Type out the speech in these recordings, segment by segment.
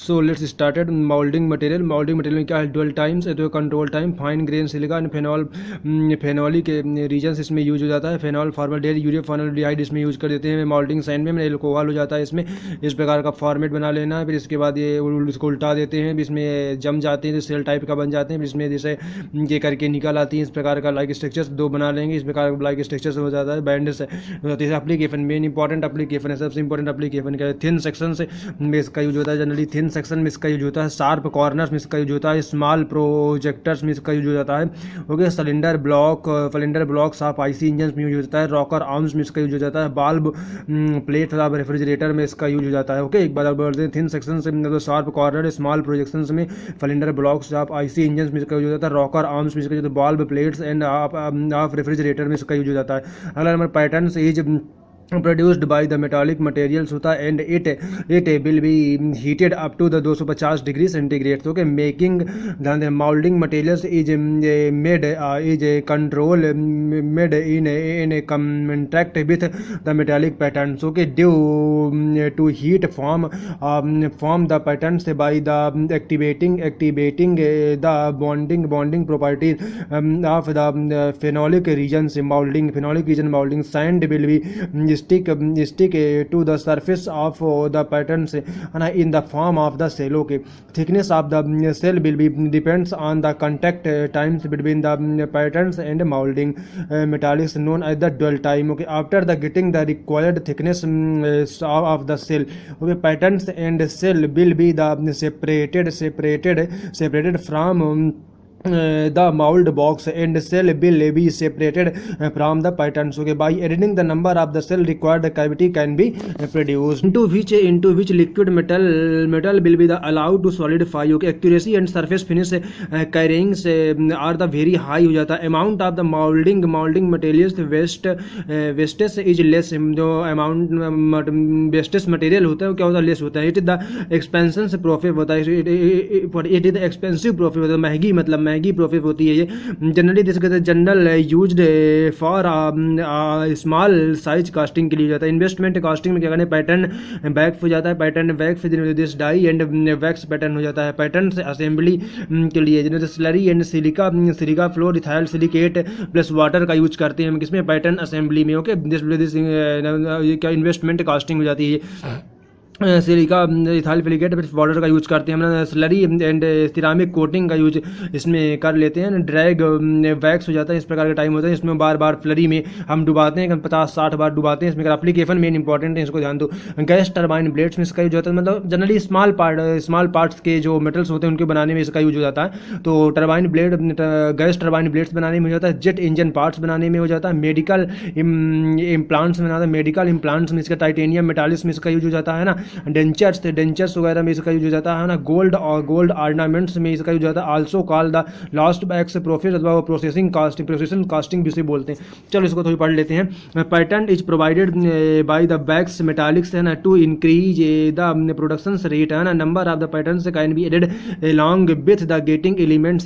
So let's started molding material में क्या है, ड्वेल टाइम्स, तो control time, fine grain silica and phenolic resins इसमें यूज हो जाता है, फेनॉल फॉर्मल्डेहाइड, यूरिया फॉर्मल्डेहाइड इसमें यूज कर देते हैं। मोल्डिंग साइन में एल्कोहल हो जाता है इसमें, इस प्रकार का फॉर्मेट बना लेना है। फिर इसके बाद ये इसको उल्टा देते हैं, इसमें जम जाते हैं, सेल टाइप का बन जाते हैं। फिर इसमें जैसे ये करके निकल आती है, इस प्रकार का लाइक स्ट्रक्चर्स दो बना लेंगे, इस प्रकार का लाइक स्ट्रक्चर्स हो जाता है, बैंड से हो जाती है। एप्लीकेशन मेन इंपॉर्टेंट एप्लीकेशन है, सबसे इंपॉर्टेंट एप्लीकेशन क्या है, थिन सेक्शन में इसका यूज होता है, जनरली थिन सेक्शन में इसका यूज होता है, शार्प कॉर्नर्स में इसका यूज होता है, स्मॉल प्रोजेक्टर्स में इसका यूज हो जाता है। Okay, cylinder blocks of IC engine में यूज होता है, रॉकर आर्म्स में इसका यूज हो जाता है, बाल्ब प्लेट ऑफ रेफ्रिजरेटर में इसका यूज हो जाता है। ओके, एक बार बोलते हैं थिन सेक्शन से मतलब शार्प कॉर्नर, स्मॉल प्रोजेक्शंस में, cylinder blocks of IC engine में इसका यूज हो जाता है, रॉकर आर्म्स में इसका यूज होता है, बाल्ब प्लेट्स एंड ऑफ रेफ्रिजरेटर में इसका यूज हो जाता है। अगला number pattern is produced by the metallic materials होता है, and it will be heated up to the 250 degree centigrade. तो मेकिंग ध्यान दें, molding materials is made is a control made in a contact with the metallic patterns, okay, due to heat form the patterns by the activating the bonding properties of the phenolic regions molding sand will be stick to the surface of the patterns in the form of the cell. Okay, thickness of the cell will be depends on the contact times between the patterns and molding metallics known as the dwell time. Okay, after the getting the required thickness of the cell, okay, patterns and cell will be the separated from the mold box, and cell will be separated from the patterns. Okay, by editing the number of the cell required, the cavity can be produced into which liquid metal will be the allowed to solidify. Okay, accuracy and surface finish carryings are the very high हो जाता है। amount of the molding materials wastage is less, जो amount wastage material होता है वो क्या होता है, लेस होता है। it is the expensive profit होता है, it is the expensive profit होता है, महंगी मतलब महंगी प्रॉफिट होती है। ये जनरली जिसके general used for small size casting के लिए जाता है। इन्वेस्टमेंट कास्टिंग में क्या करना है, पैटर्न बैक हो जाता है, पैटर्न बैक फिर this die and wax pattern हो जाता है। पैटर्न से असेंबली के लिए जैसे slurry and silica flour ethyl silicate plus water का यूज करते हैं हम किसमें, पैटर्न असेंबली में। ओके, दिस क्या इन्वेस्टमेंट कास्टिंग हो जाती है। सिलिका इथाइल सिलिकेट फिर वाटर का यूज करते हैं हम, स्लरी एंड सिरामिक कोटिंग का यूज इसमें कर लेते हैं। ड्रैग वैक्स हो जाता है, इस प्रकार का टाइम होता है, इसमें बार बार फ्लरी में हम डुबाते हैं, 50-60 बार डुबाते हैं। इसमें एप्लीकेशन मेन इंपॉर्टेंट है, इसको ध्यान दो। गैस टर्बाइन ब्लेड्स में इसका यूज होता है, मतलब जनरली स्मॉल पार्ट्स के जो मेटल्स होते हैं उनके बनाने में इसका यूज हो जाता है। तो turbine blade gas turbine blades बनाने में हो जाता है, जेट इंजन पार्ट्स बनाने में हो जाता है, मेडिकल इम्प्लांट्स में बनाता है, मेडिकल इम्प्लांट्स में इसका टाइटेनियम मेटालिक्स में इसका यूज हो जाता है ना, डेंचर्स वगैरह में इसका यूज हो जाता है ना, गोल्ड ऑर्नामेंट्स में इसका यूज होता है। Also call the last wax process अथवा प्रोसेसिंग कास्टिंग भी इसे बोलते हैं। चलो इसको थोड़ी पढ़ लेते हैं। Pattern is provided by the wax metallics है ना to increase the production rate है ना, number of the patterns can be added along with the getting elements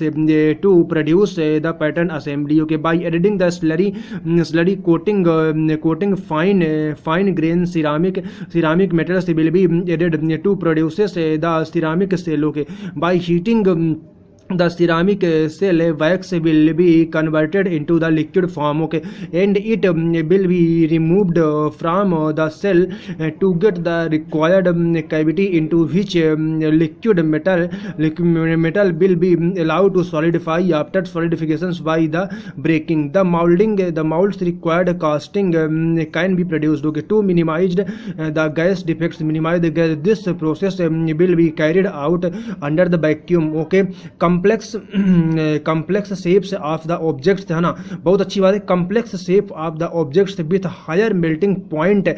to produce the pattern assembly. Okay, by adding the slurry coating fine grain ceramic metals will be added to produces the ceramic cell. Okay, by heating the ceramic cell wax will be converted into the liquid form. Okay, and it will be removed from the cell to get the required cavity into which liquid metal will be allowed to solidify after solidifications by the breaking. The molds required casting can be produced. Okay, to minimize the gas defects, minimize the gas, this process will be carried out under the vacuum. Okay, complex shapes of the objects है ना, बहुत अच्छी बात है। Complex shape of the objects with higher melting point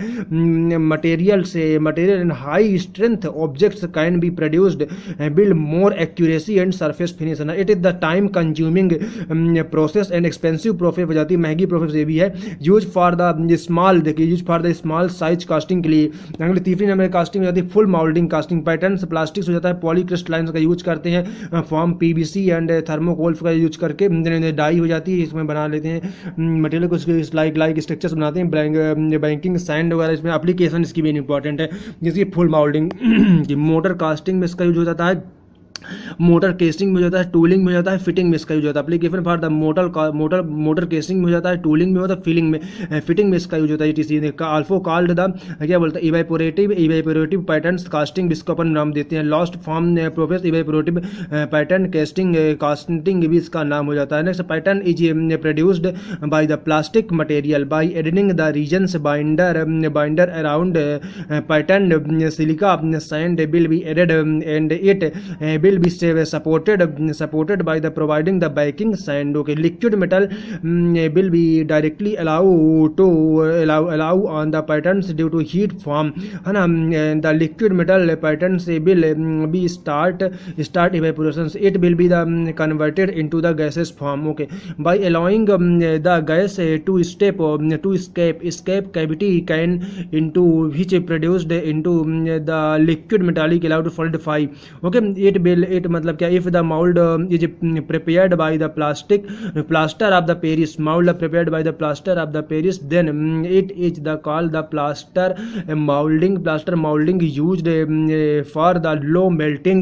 material and high strength objects can be produced build more accuracy and surface finish है ना। It is the time consuming process and expensive process हो जाती है, महंगी process ये भी है। Use for the small, देखिए use for the small size casting के लिए। अगले तीसरी नंबर कास्टिंग हो जाती है full moulding casting. Patterns plastics हो जाता है, पॉलीक्रिस्टलाइन्स का यूज करते हैं, फॉर्म PVC एंड थर्मोकोल का यूज करके डाई हो जाती है, इसमें बना लेते हैं मटेरियल को, लाइक स्ट्रक्चर्स बनाते हैं। बैंकिंग सैंड वगैरह इसमें एप्लीकेशन इसकी भी इंपॉर्टेंट है, जिसकी फुल माउल्डिंग की मोटर कास्टिंग में इसका यूज हो जाता है, मोटर केसिंग में हो जाता है, टूलिंग में हो जाता है, फिटिंग में इसका यूज होता है। Application for the motor casing में हो जाता है, टूलिंग में होता है, फिटिंग में इसका यूज होता है। टीसी आल्फो कॉल्ड द क्या बोलता है इवेपोरेटिव पैटर्न्स कास्टिंग, जिसको अपन नाम देते हैं lost form process evaporative pattern casting भी इसका नाम हो जाता है। Next pattern is produced by the plastic material by adding the resins binder around pattern silica sand will be added and it will be supported by the providing the backing sand. Okay, liquid metal will be directly allow on the patterns due to heat form है ना, the liquid metal patterns will be start evaporation, it will be the converted into the gaseous form. Okay, by allowing the gas to escape cavity can into which produced into the liquid metallic allowed to solidify. Okay, it मतलब क्या, if the mold is prepared by the plaster of the Paris, mold prepared by the plaster of the Paris, then it is the called the plaster molding used for the low melting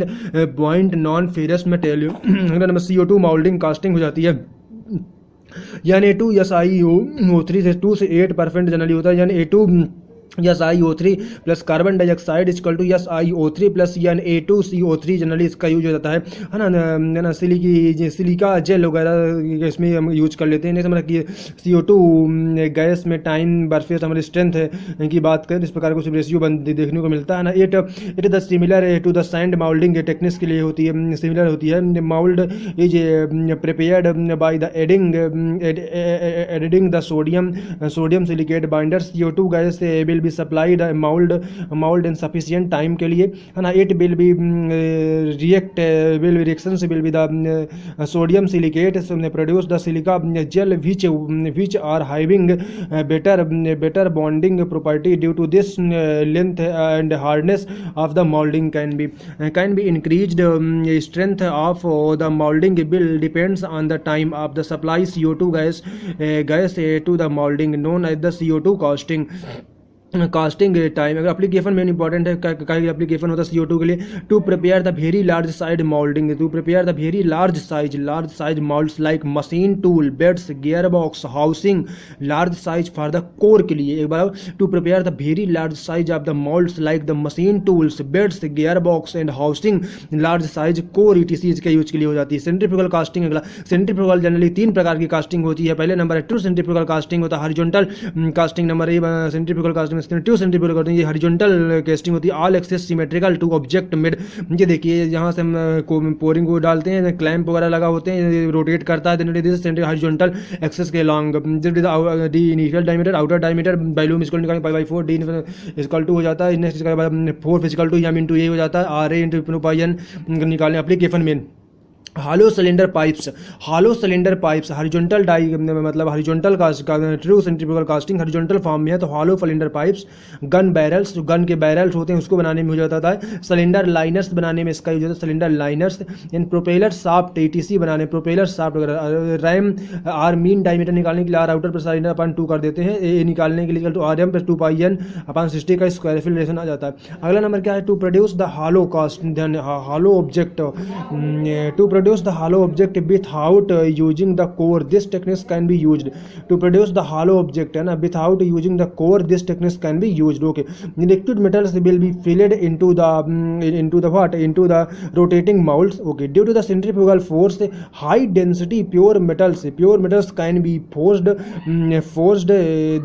point non ferrous material. अगर number CO2 molding casting हो जाती है, यानी SiO3 से 2 से 8% generally होता है, यानी A2 SiO3 plus carbon dioxide equal to SiO3 plus Na2CO3 generally इसका यूज हो जाता है ना। सिलिका जेल वगैरह इसमें हम यूज कर लेते हैं। नहीं मतलब कि CO2 गैस में टाइम बर्फेस हमारी स्ट्रेंथ है की बात करें, इस प्रकार कुछ रेशियो देखने को मिलता है ना। It the similar to the sand moulding techniques के लिए होती है, सिमिलर होती है। Mould is prepared by the adding the sodium silicate binder. CO2 gas will be supplied mold in sufficient time के लिए है ना। it will be reactions will be the sodium silicate produce the silica gel which are having better bonding property. Due to this, length and hardness of the molding can be increased. Strength of the molding will depends on the time of the supply CO2 gas to the molding, known as the CO2 casting time. अगर application main important है, क्या application होता है CO2 के लिए, to prepare the very large size moulding, to prepare the very large size moulds like machine tool beds gear box housing, large size for the core के लिए। एक बार to prepare the very large size of the moulds like the machine tools beds gear box and housing, large size core ETC के use के लिए हो जाती है। सेंट्रीफ्यूगल कास्टिंग, अगला सेंट्रीफ्यूगल जनरली 3 प्रकार की कास्टिंग होती है। पहले नंबर है ट्रू सेंट्रीफ्यूगल कास्टिंग होता है, horizontal casting number centrifugal casting true centrifugal करते हैं, ये हॉरिजॉन्टल कास्टिंग होती है। All axis symmetrical to object made, ये देखिए यहाँ से हम पोरिंग को डालते हैं, क्लैंप वगैरह लगा होते हैं, रोटेट करता है, देन हॉरिजॉन्टल एक्सेस के long D initial diameter outer diameter volume equal निकालेंगे pi by 4 D equal to हो जाता है। नेक्स्ट इसके बाद 4 physical to M into A हो जाता है, RA इंटू पाई एन निकालें। एप्लीकेशन में hollow cylinder pipes horizontal die मतलब horizontal true centrifugal casting horizontal form में है, तो hollow cylinder pipes. Gun barrels, जो गन के बैरल्स होते हैं उसको बनाने में हो जाता है। सिलेंडर लाइनर्स बनाने में इसका यूज होता है, सिलेंडर लाइनर्स। इन प्रोपेलर शाफ्ट ETC बनाने, प्रोपेलर शाफ्ट वगैरह। रैम आर मीन डायमीटर निकालने के लिए R आउटर पर सिलेंडर अपन 2 कर देते हैं, ए निकालने के लिए तो RM पर 2 पाई एन अपन 60 का स्क्वायर फिलेशन आ जाता है। अगला नंबर क्या है, to produce the hollow hollow object, to produce the hollow object without using the core, this technique can be used to produce the hollow object है ना, without using the core this technique can be used. Okay, liquid metals will be filled into the rotating molds. Okay, due to the centrifugal force high density pure metals can be forced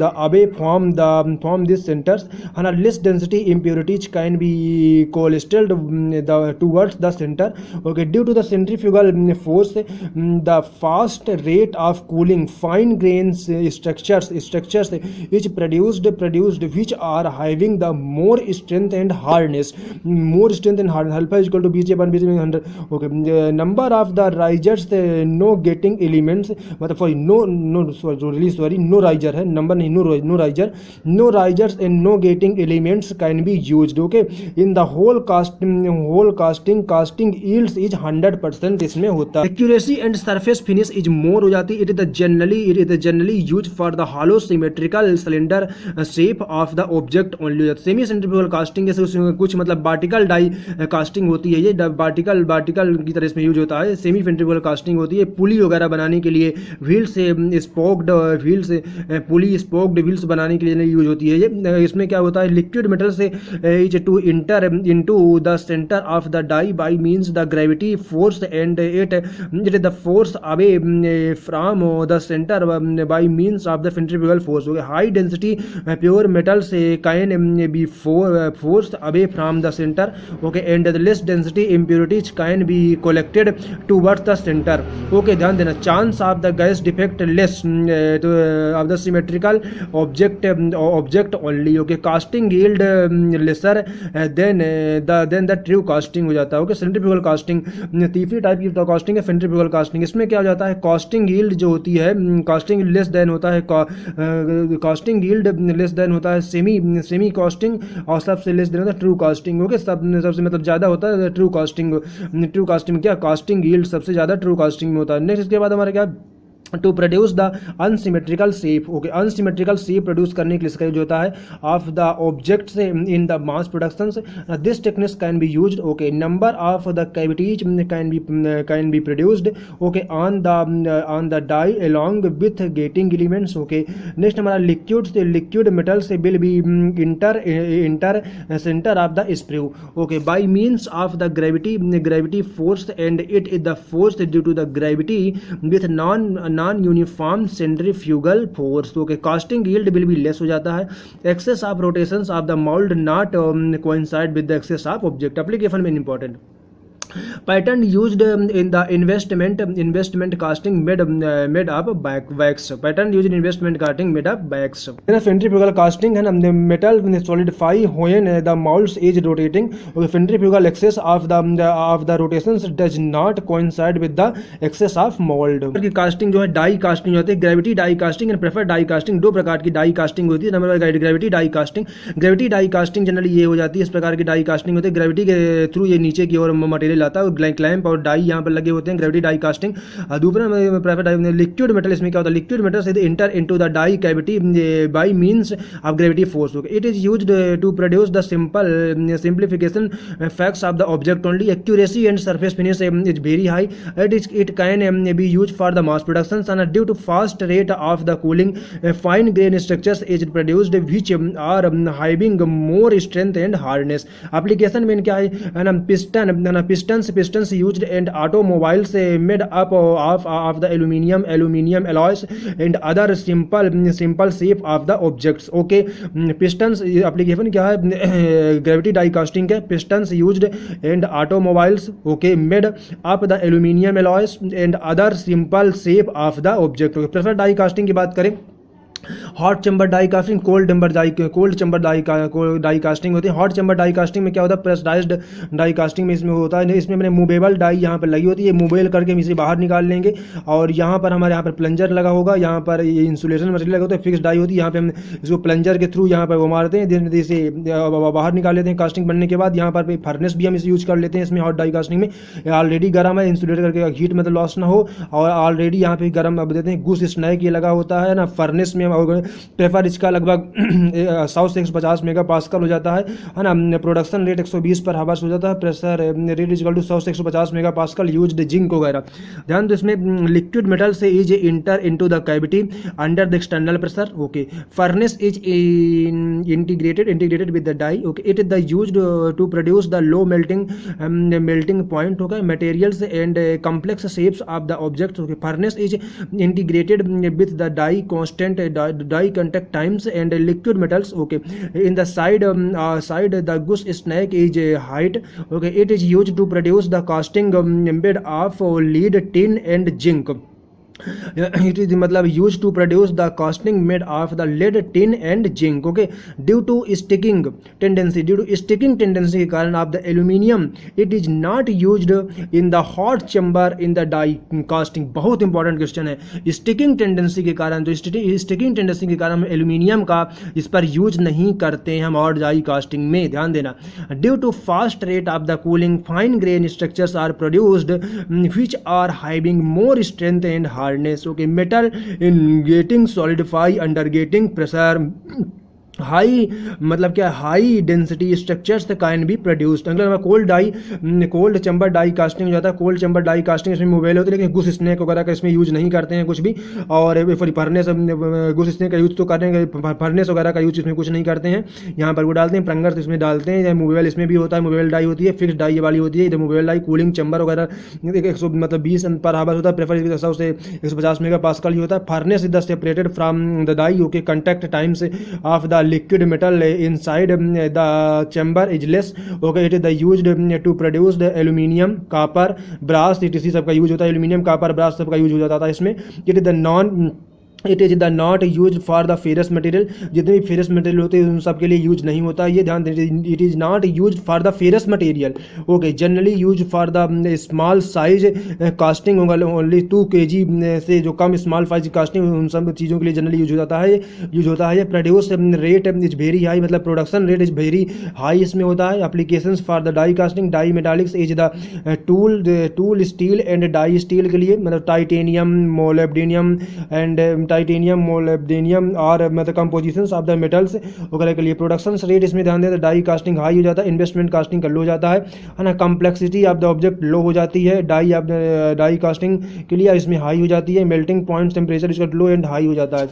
the away from these centers, and less density impurities can be coalesced towards the center. Okay, due to the centrifugal force the fast rate of cooling fine grains structures is produced which are having the more strength and hardness, alpha is equal to BC1 100. Okay, number of the risers no getting elements मतलब no riser है, number नहीं, no risers and no getting elements can be used. Okay, in the whole casting yields is 100% result इसमें होता है। Accuracy and surface finish is more हो जाती है। It is generally use for the hollow symmetrical cylinder shape of the object only. Semi centrifugal casting जैसे उसमें कुछ मतलब पार्टिकल डाई कास्टिंग होती है, ये पार्टिकल की तरह इसमें यूज होता है। सेमी सेंट्रीफ्यूगल कास्टिंग होती है पुली वगैरह बनाने के लिए, व्हील से स्पोक्ड व्हील से पुली स्पोक्ड व्हील्स बनाने के लिए यूज होती है। ये इसमें क्या होता है, लिक्विड मेटल से is to enter into the centre of the die by means the gravity force and it the force away from the centre by means of the centrifugal force. High density pure metal से can be force away from the centre, okay, and the less density impurities can be collected towards the centre. Okay, ध्यान देना, chance of the gas defect less of the symmetrical object only. Okay, casting yield lesser than the true casting हो जाता है। Okay, centrifugal casting तीसरी type की casting है centrifugal casting. इसमें क्या हो जाता है, कास्टिंग यील्ड जो होती है, कास्टिंग लेस देन होता है, कास्टिंग यील्ड लेस देन होता है सेमी कास्टिंग, और सबसे लेस देन होता है ट्रू कास्टिंग। ओके, सबसे मतलब ज़्यादा होता है ट्रू कास्टिंग क्या, कास्टिंग यील्ड सबसे ज़्यादा ट्रू कास्टिंग में होता है। नेक्स्ट इसके बाद हमारे क्या, to produce the unsymmetrical shape. Okay, unsymmetrical shape produce करने के लिए इसका यूज होता है of the objects in the mass productions. This techniques can be used, okay, number of the cavities can be produced, okay, on the die along with gating elements. Okay, next हमारा liquid metal से will be enter center of the sprue, okay, by means of the gravity force and it is the force due to the gravity with non uniform centrifugal force. Okay, casting yield will be less हो जाता है। Axis of rotations of the mould not coincide with the axis of object. Application में important pattern used in the investment casting made of wax. Pattern used in investment casting made of wax. Centrifugal casting है ना, metal solidify when the moulds is rotating. Centrifugal axis of the rotations does not coincide with the axis of mould. की casting जो है die casting होती है, gravity die casting and preferred die casting. दो प्रकार की डाई कास्टिंग होती है। Number one gravity die casting. Gravity die casting generally ये हो जाती है, इस प्रकार की डाई कास्टिंग होती है, ग्रेविटी के थ्रू ये नीचे की ओर मटेरियल आता है, क्लैंप और डाई यहाँ पर लगे होते हैं, ग्रेविटी डाई कास्टिंग। दूसरा प्रेफर्ड डाई लिक्विड मेटल। इसमें क्या होता है, लिक्विड मेटल से enter into the die cavity by means of gravity force. It is used to produce the simplification facts of the object only. Accuracy and surface finish is very high. It can be used for the mass production and due to fast rate of the cooling fine grain structures is produced which are having more strength and hardness. Application में क्या है ना, pistons used in automobiles made up of the aluminum alloys and other simple shape of the objects. Okay, pistons application क्या है, gravity die casting है। pistons used in automobiles, okay, made up the aluminum alloys and other simple shape of the object. Preferred die casting की बात करें, hot chamber die casting, cold chamber die casting होती है। Hot chamber die casting में क्या होता है, pressurised die casting में इसमें होता है, इसमें मैंने मूवेबल डाई यहाँ पर लगी होती है, मूवेल करके हम इसे बाहर निकाल लेंगे और यहाँ पर हमारे यहाँ पर प्लंजर लगा होगा, यहाँ पर ये इंसुलेशन मटेरियल लगा होता है, फिक्स डाई होती है, यहाँ पे हम इसको प्लंजर के थ्रू यहाँ पर वो मारते हैं, इसे बाहर निकाल लेते हैं। कास्टिंग बनने के बाद यहाँ पर फर्नेस भी हम इसे यूज कर लेते हैं। इसमें हॉट डाई कास्टिंग में ऑलरेडी गर्म है, इंसुलेट करके हीट मतलब लॉस ना हो, और ऑलरेडी यहाँ पे गर्म अब देते हैं, गुस स्नैक ये लगा होता है ना। फर्नेस में प्रेफर इसका लगभग 100 से 150 मेगा पास्कल हो जाता है ना। प्रोडक्शन रेट 120 पर हावर्स हो जाता है। Pressure rate is equal to 100 से 150 मेगा पास्कल। यूज्ड जिंक वगैरह। ध्यान दो, इसमें लिक्विड मेटल से is enter into the cavity under the external pressure. Okay, furnace is integrated with the die. Okay, it is the used to produce the low melting point, okay, materials and complex shapes of the objects. Okay, furnace is integrated with the die constant die contact times and liquid metals. Okay, in the side the goose snake is height. Okay, it is used to produce the casting made of lead, tin and zinc. it is मतलब used to produce the casting made of the lead, tin and zinc. Okay, due to sticking tendency, के कारण of the aluminium it is not used in the hot chamber in the die casting. बहुत important question है, sticking tendency के कारण, जो sticking tendency के कारण हम एल्यूमिनियम का इस पर यूज नहीं करते हैं हम और डाई कास्टिंग में, ध्यान देना। Due to fast rate of the cooling fine grain structures are produced which are having more strength and hardness. Okay, metal in getting solidify under getting pressure, high मतलब क्या, high density structures can be produced. अगला cold die, cold chamber die casting हो जाता है। Cold chamber die casting इसमें mobile होते हैं, लेकिन गुस स्नैक वगैरह का इसमें यूज नहीं करते हैं कुछ भी, और फर्नेस, गुस स्नैक का यूज तो करते हैं, फर्नेस वगैरह का यूज इसमें कुछ नहीं करते हैं। यहाँ पर वो डालते हैं, प्रंगर इसमें डालते हैं, मोबाइल इसमें भी होता है, मोबाइल डाई होती है, फिक्स डाई वाली होती है, इधर मोबाइल डाई। कूलिंग चैम्बर वगैरह 100 मतलब 20 पर आवर होता है, प्रेफर 100 से 150 मेगा पास्कल ही होता है। Furnace is the separated from the die. Okay, contact times of the liquid metal inside the chamber is less. Okay, it is the used to produce the aluminium, copper, brass, etc सबका use होता है। Aluminium, copper, brass सबका use हो जाता था इसमें। It is the not use for the ferrous material, जितने भी फेरस मटेरियल होते हैं उन सब के लिए यूज नहीं होता, ये ध्यान दें। It is not use for the ferrous material. Okay, generally use for the small size casting होगा, ओनली 2 kg से जो कम स्मॉल साइज कास्टिंग, उन सब चीज़ों के लिए जनरली यूज होता है। Produce rate is very high, मतलब production rate is very high इसमें होता है। Applications for the die casting, die metallics is the tool steel and die steel के लिए, मतलब टाइटेनियम, मोलिब्डेनम एंड और मतलब कंपोजिशंस ऑफ द मेटल्स वगैरह के लिए। प्रोडक्शन रेट इसमें ध्यान दें तो डाई कास्टिंग हाई हो जाता है, इन्वेस्टमेंट कास्टिंग का लो जाता है ना। कम्प्लेक्सिटी ऑफ द ऑब्जेक्ट लो हो जाती है डाई कास्टिंग के लिए, इसमें हाई हो जाती है। मेल्टिंग पॉइंट टेम्परेचर इसका लो एंड हाई हो जाता है।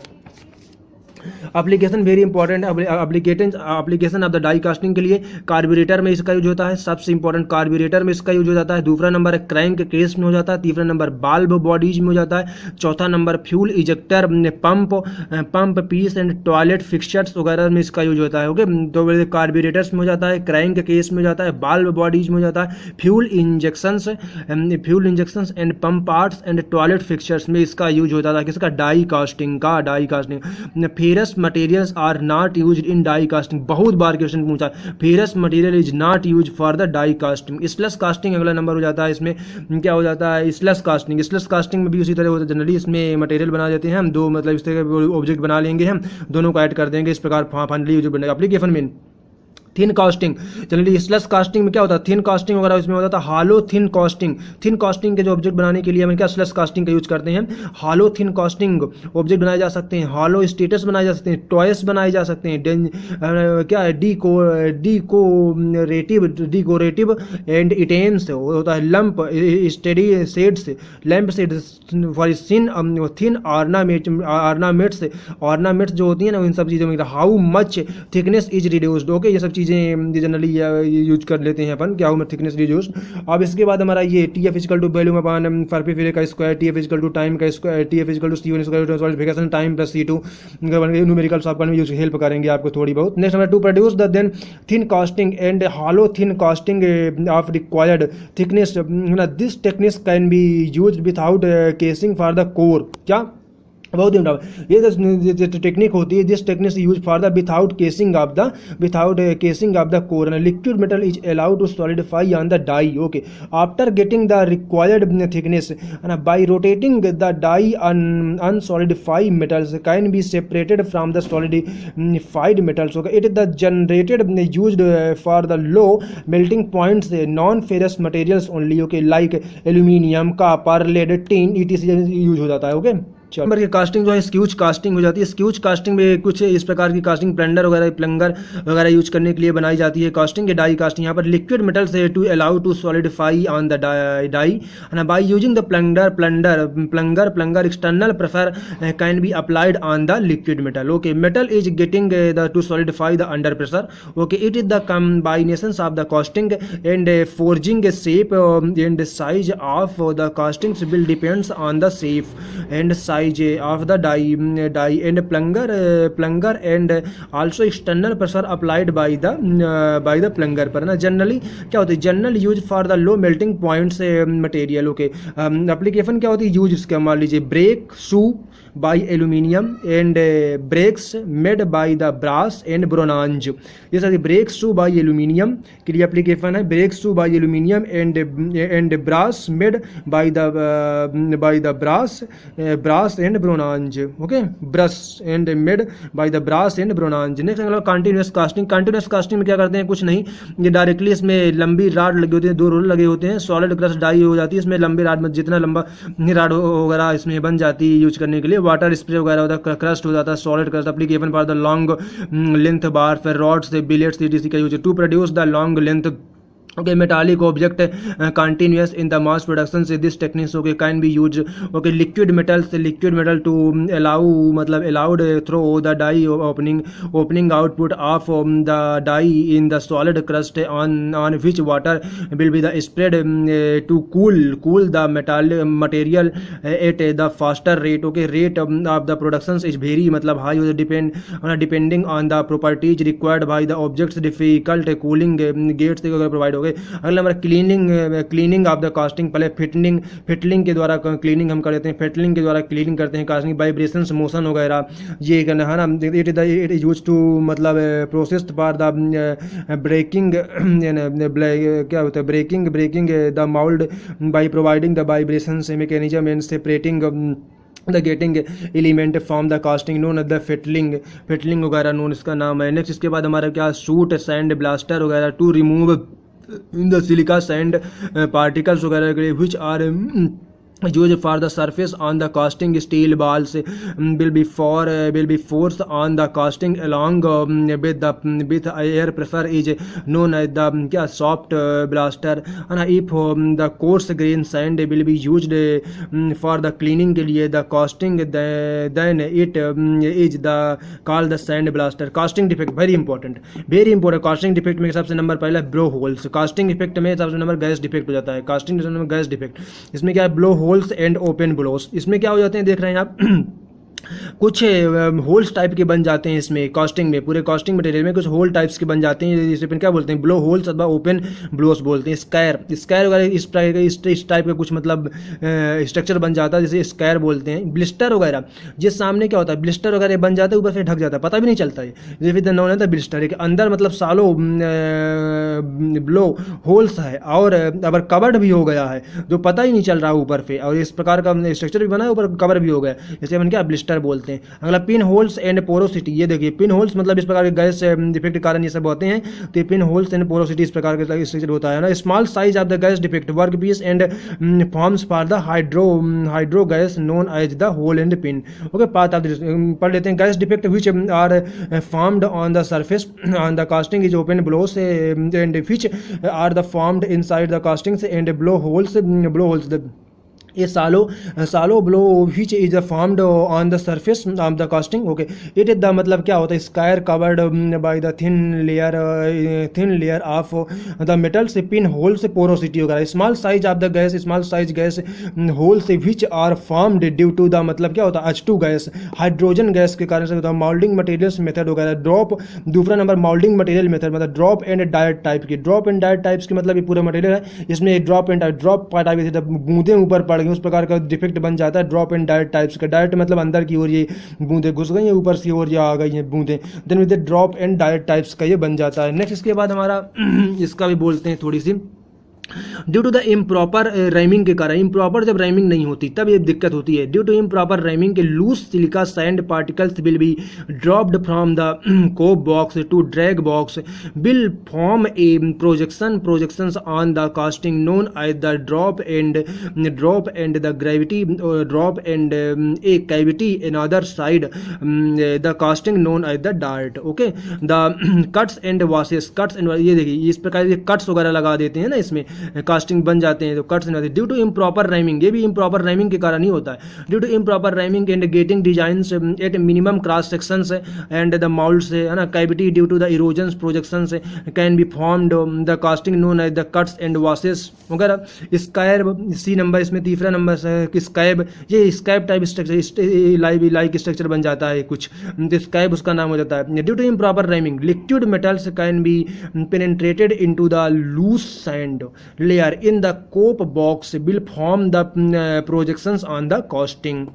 एप्लीकेशन वेरी इंपॉर्टेंट है, application of the die casting के लिए कार्बोरेटर में इसका यूज होता है, सबसे इंपॉर्टेंट कार्बोरेटर में इसका यूज हो जाता है। दूसरा नंबर है क्रैंक केस में हो जाता है। तीसरा नंबर बाल्ब बॉडीज में हो जाता है। चौथा number fuel injector, pump piece and toilet fixtures वगैरह में इसका यूज होता है। ओके, तो कार्बोरेटर्स में हो जाता है, क्रैंक केस में हो जाता है, बाल्ब बॉडीज में हो जाता है, fuel injections and pump parts and toilet fixtures में इसका यूज होता था। किसका? डाई कास्टिंग का। Die casting ferrous materials are not used in die casting, बहुत बार क्वेश्चन पूछा, ferrous material is not use for the die casting. Slush casting अगला नंबर हो जाता है, इसमें क्या हो जाता है? स्लस कास्टिंग। स्लस कास्टिंग में भी उसी तरह होता है, जनरली इसमें मटेरियल बना देते हैं हम दो, मतलब इस तरह के ऑब्जेक्ट बना लेंगे हम, दोनों को ऐड कर देंगे, इस प्रकार फाइनली जो बनेगा। एप्लीकेशन में थिन कास्टिंग, जनरली स्लस कास्टिंग में क्या होता है? थिन कास्टिंग वगैरह इसमें होता था। हालो थिन कास्टिंग, थिन कास्टिंग के जो ऑब्जेक्ट बनाने के लिए हम क्या स्लस कास्टिंग का यूज करते हैं। हालो थिन कास्टिंग ऑब्जेक्ट बनाए जा सकते हैं, हालो स्टेटस बनाए जा सकते हैं, टॉयस बनाए जा सकते हैं, क्या है डिकोरेटिव एंड इटेम्स होता है। Lump steady shades, lamp shades for thin ornaments जो होती है ना, इन सब चीज़ों में how much thickness is reduced. Okay, ये सब चीज़ें जनरली यूज कर लेते हैं अपन, क्या हो थिकनेस रिड्यूस्ड। अब इसके बाद हमारा ये T F is equal to value upon periphery का square, T F is equal to time का square, T F is equal to C one square solidification time plus C two numericals आपका यूज हेल्प करेंगे आपको थोड़ी बहुत। Next number to produce the then thin casting and hollow thin casting of required thickness, this technique can be use without casing for the core. क्या? बहुत ही ये technique होती है, this technique use for the without casing of the core. Liquid metal is allowed to solidify on the die. Okay, after getting the required thickness by rotating the die unsolidified metals can be separated from the solidified metals. Okay, it is the generated used for the low melting points non ferrous materials only. Okay, like aluminium, copper, lead, tin ETC use हो जाता है। Okay, number की casting जो है स्क्यूज casting हो जाती है। स्क्यूज casting में कुछ इस प्रकार की कास्टिंग प्लंगर वगैरह यूज करने के लिए बनाई जाती है। कास्टिंग डाई कास्टिंग, यहाँ पर लिक्विड मेटल से to allow to solidify on the die by using the plunger external pressure can be applied on the liquid metal. Okay, metal is getting to solidify the under pressure. Okay, it is the combination of the casting and forging shape and size of the castings will depends on the shape and size of the die and plunger and also external pressure applied by the plunger पर ना generally क्या होती है general use for the low melting points material okay application क्या होती है use इसका मान लीजिए brake shoe by aluminium and brakes made by the brass and bronze ये सारी ब्रेक शू बाई एल्यूमिनियम के लिए एप्लीकेशन है brake shoe by aluminium and brass made by the brass and bronze okay brush and made by the brass and bronze next अगला continuous casting में क्या करते हैं कुछ नहीं ये डायरेक्टली इसमें लंबी राड लगी होती है 2 रोल लगे होते हैं सॉलिड क्रस्ट डाई हो जाती है इसमें लंबी राड में जितना लंबा राड वगैरह इसमें बन जाती है यूज करने के लिए वाटर स्प्रे वगैरह होता है क्रस्ट हो जाता है solid crust application for the long length bar फिर रॉड्स बिलेट्स etc का use to produce the long length okay metallic object continuous in the mass production से this techniques okay can be used okay liquid metal to allow मतलब allowed through the die opening output of the die in the solid crust on which water will be the spread to cool the material at the faster rate okay rate of the productions is very मतलब high depending on the properties required by the objects difficult cooling gates provide okay अगला हमारा cleaning of the casting पहले फिटलिंग के द्वारा cleaning हम कर देते हैं फिटलिंग के द्वारा क्लीनिंग करते हैं कास्टिंग वाइब्रेशंस मोशन वगैरह ये करना है ना इट इज यूज टू मतलब प्रोसेस्ड फॉर द ब्रेकिंग क्या होता है breaking the mould by providing the vibrations mechanism and separating the gating element from the casting known the fettling वगैरह नोन इसका नाम है नेक्स्ट इसके बाद हमारा क्या शूट सैंड ब्लास्टर वगैरह to remove in the silica sand particles वगैरह के लिए which are used for the surface on the casting steel balls will be forced on the casting along with air pressure is known as the क्या soft blaster and if the coarse grain sand will be used for the cleaning के लिए the casting then it is the called the sand blaster casting defect very important casting defect में सबसे number पहला blow holes casting defect में सबसे number gas defect हो जाता है casting में गैस डिफेक्ट इसमें क्या है blow holes and open blows इसमें क्या हो जाते हैं देख रहे हैं आप कुछ होल्स टाइप के बन जाते हैं इसमें कास्टिंग में पूरे कास्टिंग मटेरियल में कुछ होल टाइप्स के बन जाते हैं जिसे अपन क्या बोलते हैं ब्लो होल्स अथवा ओपन ब्लोस बोलते हैं स्क्वायर वगैरह इस टाइप का कुछ मतलब स्ट्रक्चर बन जाता है जिसे स्क्वायर बोलते हैं ब्लिस्टर वगैरह जिस सामने क्या होता है ब्लिस्टर वगैरह बन जाता है ऊपर से ढक जाता है पता भी नहीं चलता है जैसे नॉन है था ब्लिस्टर एक अंदर मतलब सालों ब्लो होल्स है और अगर कवर्ड भी हो गया है जो पता ही नहीं चल रहा है ऊपर पे और इस प्रकार का स्ट्रक्चर भी बना है ऊपर कवर भी हो गया जैसे अपन क्या ब्लिस्टर बोलते हैं अगला पिन होल्स एंड पोरोसिटी ये देखिए पिन होल्स मतलब इस प्रकार के गैस डिफेक्ट के कारण ये सब होते हैं तो पिन होल्स एंड पोरोसिटी इस प्रकार का स्ट्रक्चर होता है ना small size of the gas defect work piece and forms for the hydro gas known as the hole and pin okay part of पढ़ लेते हैं gas defect which are formed on the surface on the casting is open blows and which are the formed inside the castings and blow holes a shallow blow which is formed on the surface of the casting okay it is the मतलब क्या होता है square covered by the thin layer of the metals pin holes porosity वगैरह small size of the gas holes which are formed due to the मतलब क्या होता है H2 gas hydrogen gas के कारण से होता है मोल्डिंग मटेरियल्स मेथड वगैरह ड्रॉप दूसरा नंबर मोल्डिंग मटेरियल मेथड मतलब ड्रॉप एंड डायरेक्ट टाइप की ड्रॉप एंड डायरेक्ट टाइप्स की मतलब ये पूरा मटेरियल है इसमें ड्रॉप पार्ट आ गई थी बूंदे ऊपर पड़ उस प्रकार का डिफेक्ट बन जाता है ड्रॉप एंड डायरेक्ट टाइप्स का डायरेक्ट मतलब अंदर की ओर ये बूंदे घुस गई हैं ऊपर की ओर ये आ गई हैं बूंदे then with drop and direct types का ये बन जाता है नेक्स्ट इसके बाद हमारा इसका भी बोलते हैं थोड़ी सी due to the improper ramming के कारण इम्प्रॉपर जब राइमिंग नहीं होती तब ये दिक्कत होती है ड्यू टू इम्प्रॉपर राइमिंग के loose silica sand particles will be dropped from the cope box to drag box will form a projections on the casting known as the drop and the gravity drop and a cavity in other side the casting known as the dart okay the cuts and washes ये देखिए इस प्रकार ये cuts वगैरह लगा देते हैं ना इसमें कास्टिंग बन जाते हैं, तो कट्स नहीं होते। ड्यू टू इम्प्रॉपर राइमिंग, ये भी इम्प्रॉपर राइमिंग के कारण ही होता है। Due to improper ramming and gating designs at minimum cross sections and the moulds है ना, cavity due to the erosion projections can be formed, the casting known as the cuts and washes वगैरह। Scab सी number, इसमें तीसरा number है scab, ये scab type structure like structure बन जाता है कुछ, तो स्कैब उसका नाम हो जाता है। Due to improper ramming liquid metals can be penetrated into the loose sand layer in the cope box will form the projections on the casting।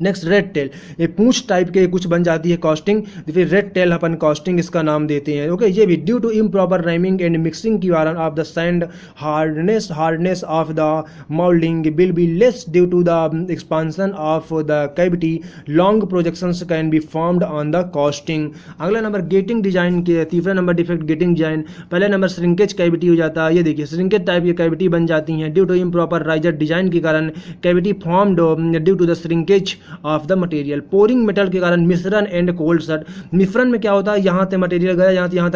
Next red tell, ये पूंछ टाइप के कुछ बन जाती है कास्टिंग, फिर रेड टेल अपन casting इसका नाम देते हैं। ओके, ये भी due to improper ramming and mixing की कारण of the sand hardness of the moulding will be less due to the expansion of the cavity, long projections can be formed on the casting. अगला नंबर gating design के, तीसरा नंबर defect gating design. पहले नंबर shrinkage cavity हो जाता है, ये देखिए श्रिंकेज टाइप की कैविटी बन जाती हैं due to improper riser design के कारण, cavity formed due to the shrinkage of the material. Pouring metal के कारण मिश्रण एंड कोल्ड सट, मिश्रण में क्या होता है, यहाँ से मटेरियल गया यहाँ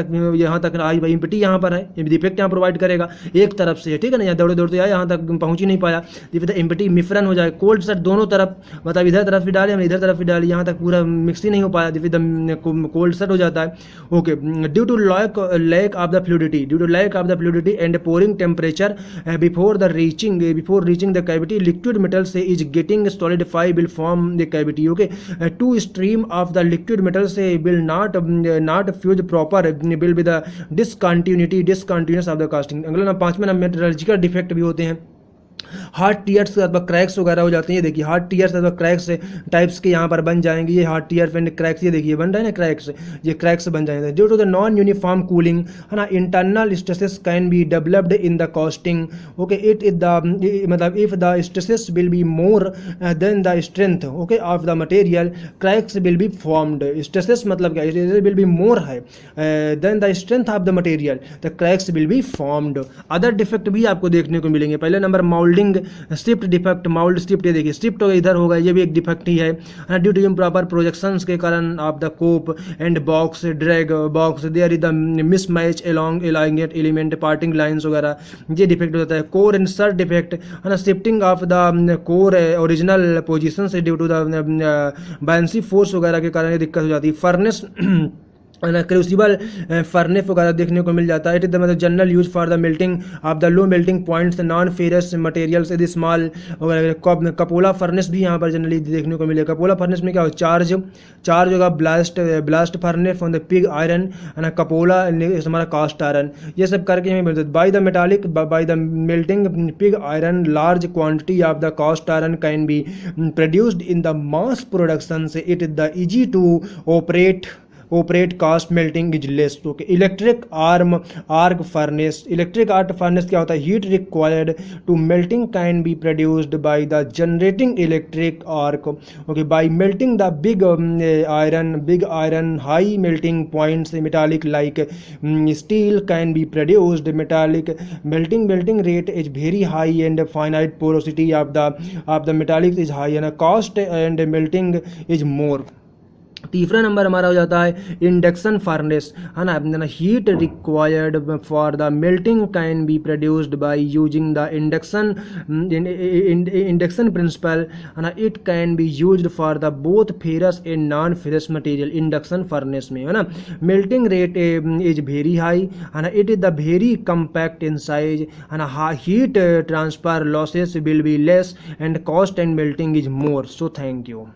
तक आई भाई इम्पिटी यहाँ पर है, डिफेक्ट यहाँ प्रोवाइड करेगा एक तरफ से, ठीक है ना, यहाँ दौड़ते दौड़ते आया यहाँ तक पहुँच ही नहीं पाया, फिर इम्पिटी मिश्रण हो जाए। कोल्ड सट दोनों तरफ, मतलब इधर तरफ भी डाले हम इधर तरफ भी डाले, यहाँ तक पूरा मिक्स ही नहीं हो पाया, फिर कोल्ड सट हो जाता है। Okay, due to lack of the fluidity, due to lack of the fluidity and pouring temperature before reaching the cavity, liquid metal से is getting solidify will form the cavity। Okay, two stream of the liquid metal say will not fuse proper, will be the discontinuous of the casting। अगला ना पांचवें number metallurgical defect भी होते हैं, hard tears अथवा cracks वगैरह हो जाते हैं। ये देखिए हार्ड टीयर्स अथवा क्रैक्स टाइप्स के यहाँ पर बन जाएंगे, ये हार्ड टीयर एंड क्रैक्स, ये देखिए बन रहे हैं ना क्रैक्स, ये क्रैक्स बन जाएंगे due to the non uniform cooling, है ना। Internal stresses can be developed in the casting. Okay, it is the मतलब if the stresses will be more than the strength okay of the material, cracks will be formed. Stresses मतलब क्या, stresses will be more है than the strength of the material, the cracks will be formed. Other defect भी आपको देखने को मिलेंगे। पहले number माउल्डिंग shift defect, mould shift, ये देखिए शिफ्ट इधर होगा, ये भी एक डिफेक्ट ही है ड्यू टू इम्प्रॉपर प्रोजेक्शंस के कारण of the cope and box drag box, there is the mismatch along element parting lines वगैरह, ये डिफेक्ट हो जाता है। कोर इंसर्ट डिफेक्ट, है ना, shifting of the core original position से due to the buoyancy force वगैरह के कारण ये दिक्कत हो जाती है। फर्नेस क्रूसिबल फर्नेस वगैरह देखने को मिल जाता है। इट इज द मतलब general use for the melting of the low melting points non ferrous materials यदि स्मॉल वगैरह। कपोला फर्नेस भी यहाँ पर जनरली देखने को मिलेगा। कपोला फर्नेस में क्या हो, चार्ज होगा blast furnace on the pig iron, है ना, कपोला हमारा कास्ट आयरन, ये सब करके हमें मिलता है। By the melting pig iron large quantity of the cast iron can be produced in the mass production से it is the easy to operate cast melting is less. Okay, electric arc furnace, electric arc furnace क्या होता है, heat required to melting can be produced by the generating electric arc. Okay, by melting the big iron high melting points metallic like steel can be produced. Melting rate is very high and finite porosity of the metallic is high and cost and melting is more. तीसरा number हमारा हो जाता है induction furnace, है ना, heat required for the melting can be produced bye using the induction principal, है ना। It can be used for the both ferrous and non ferrous material induction furnace में, है ना। Melting rate is very high, है ना। It is the very compact in size, है ना। Heat transfer losses will be less and cost and melting is more. So thank you.